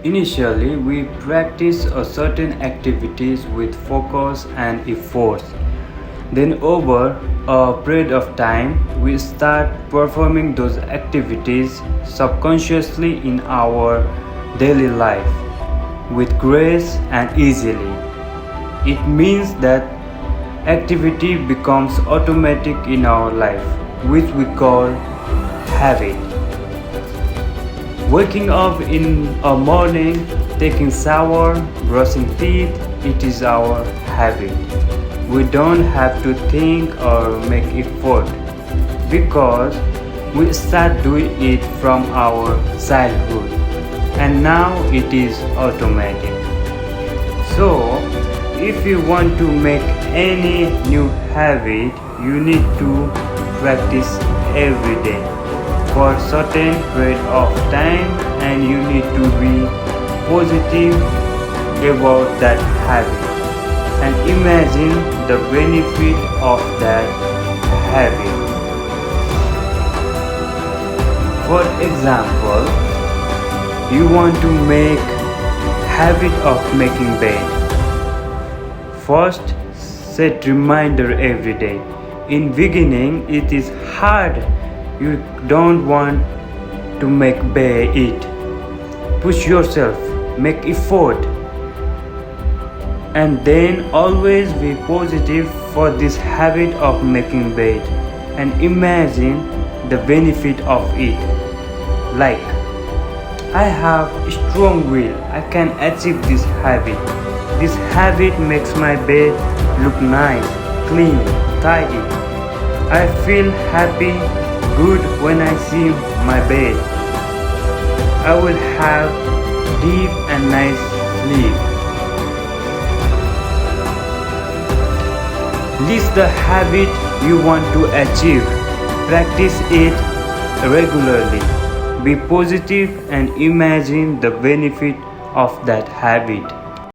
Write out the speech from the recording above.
Initially, we practice a certain activities with focus and effort. Then, over a period of time, we start performing those activities subconsciously in our daily life with grace and easily. It means that activity becomes automatic in our life, which we call habit. Waking up in a morning, taking shower, brushing teeth, it is our habit. We don't have to think or make effort because we start doing it from our childhood and now it is automatic. So, if you want to make any new habit, you need to practice every day for certain period of time and you need to be positive about that habit and imagine the benefit of that habit. For example, you want to make habit of making bed. First, set reminder every day. In beginning, it is hard. You don't want to make bed eat. Push yourself, make effort. And then always be positive for this habit of making bed and imagine the benefit of it. Like, I have strong will, I can achieve this habit. This habit makes my bed look nice, clean, tidy. I feel happy, good when I see my bed. I will have deep and nice sleep. List the habit you want to achieve. Practice it regularly. Be positive and imagine the benefit of that habit.